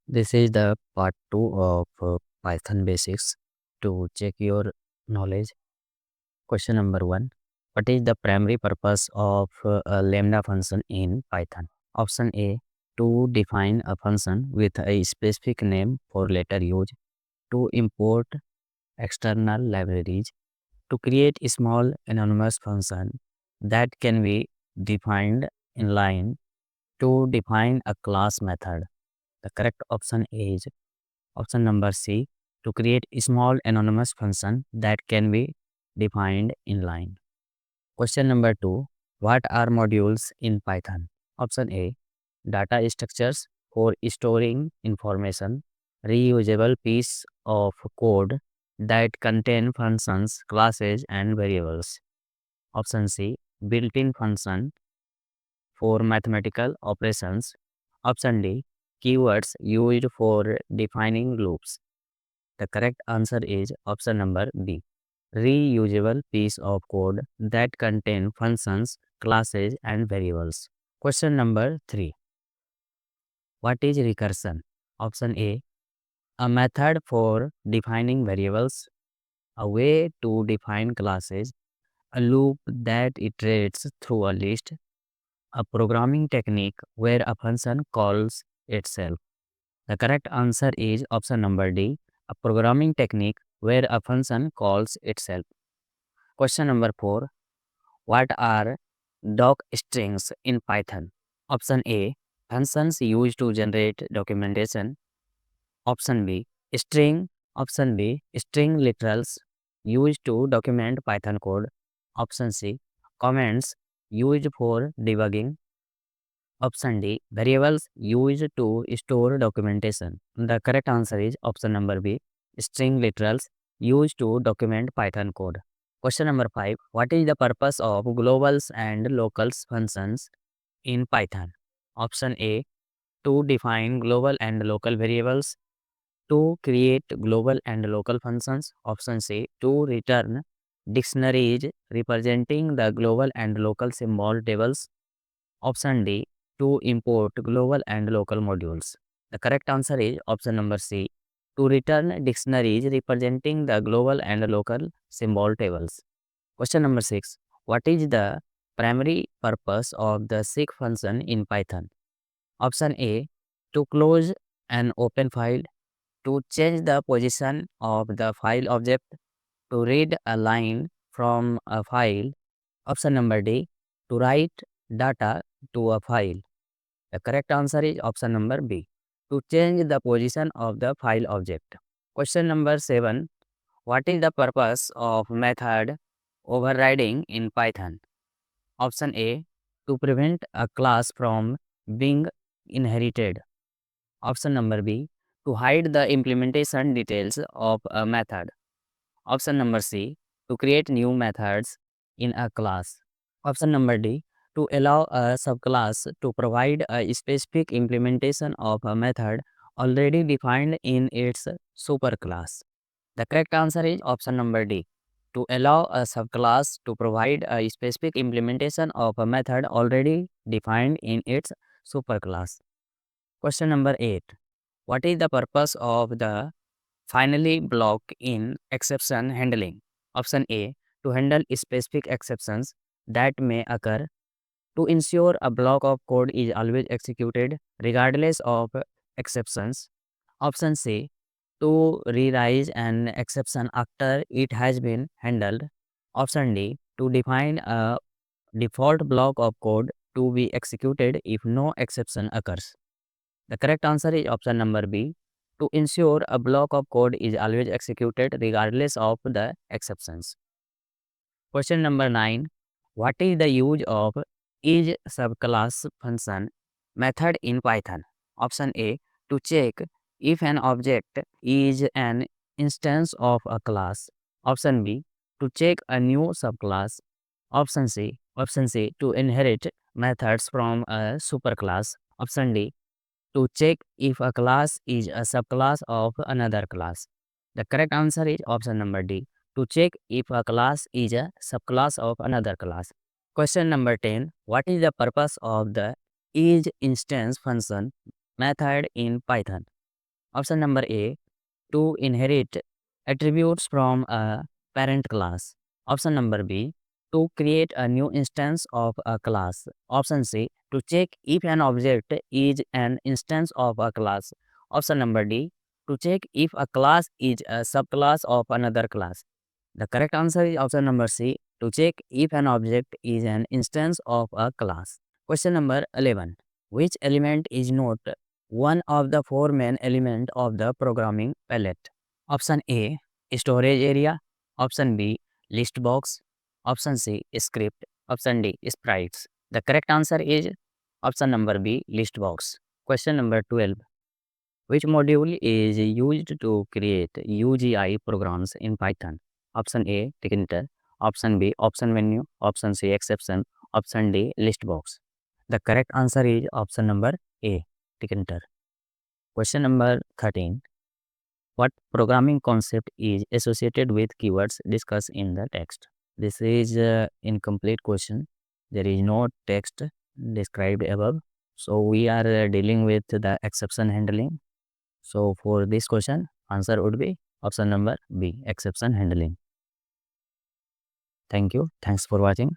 This is the part 2 of Python basics to check your knowledge. Question number 1. What is the primary purpose of a lambda function in Python? Option A, to define a function with a specific name for later use, to import external libraries, to create a small anonymous function that can be defined inline, to define a class method. The correct option is option number C, to create a small anonymous function that can be defined in line. Question number 2. What are modules in Python? Option A, data structures for storing information, reusable piece of code that contain functions, classes and variables. Option C, built-in function for mathematical operations. Option D, keywords used for defining loops. The correct answer is option number B. Reusable piece of code that contain functions, classes and variables. Question number 3. What is recursion? Option A method for defining variables, a way to define classes, a loop that iterates through a list, a programming technique where a function calls itself. The correct answer is option number D, a programming technique where a function calls itself. Question number 4. What are doc strings in Python? Option A, functions used to generate documentation. Option B, string. Option B, string literals used to document Python code. Option C, comments used for debugging. Option D, variables used to store documentation. The correct answer is option number B, string literals used to document Python code. Question number 5. What is the purpose of globals and locals functions in Python? Option A, to define global and local variables. To create global and local functions. Option C, to return dictionaries representing the global and local symbol tables. Option D, to import global and local modules. The correct answer is option number C, to return dictionaries representing the global and local symbol tables. Question number 6. What is the primary purpose of the seek function in Python? Option A, to close an open file, to change the position of the file object, to read a line from a file. Option number D, to write data to a file. The correct answer is option number B, to change the position of the file object. Question number 7. What is the purpose of method overriding in Python? Option A, to prevent a class from being inherited. Option number B, to hide the implementation details of a method. Option number C, to create new methods in a class. Option number D, to allow a subclass to provide a specific implementation of a method already defined in its superclass. The correct answer is option number D, to allow a subclass to provide a specific implementation of a method already defined in its superclass. Question number 8. What is the purpose of the finally block in exception handling? Option A, to handle specific exceptions that may occur, to ensure a block of code is always executed regardless of exceptions. Option C, to rewrite an exception after it has been handled. Option D, to define a default block of code to be executed if no exception occurs. The correct answer is option number B, to ensure a block of code is always executed regardless of the exceptions. Question number 9. What is the use of is subclass function method in Python? Option A, to check if an object is an instance of a class. Option B, to check a new subclass. Option C, to inherit methods from a superclass. Option D, to check if a class is a subclass of another class. The correct answer is option number D, to check if a class is a subclass of another class. Question number 10. What is the purpose of the is instance function method in Python? Option number A, to inherit attributes from a parent class. Option number B, to create a new instance of a class. Option C, to check if an object is an instance of a class. Option number D, to check if a class is a subclass of another class. The correct answer is option number C, to check if an object is an instance of a class. Question number 11. Which element is not one of the four main elements of the programming palette? Option A, storage area. Option B, list box. Option C, script. Option D, sprites. The correct answer is option number B, list box. Question number 12. Which module is used to create UGI programs in Python? Option A, Ticketer. Option B, option menu. Option C, exception. Option D, list box. The correct answer is option number A, Ticketer. Question number 13. What programming concept is associated with keywords discussed in the text? This is incomplete question. There is no text described above. So we are dealing with the exception handling. So for this question, answer would be option number B, exception handling. Thank you. Thanks for watching.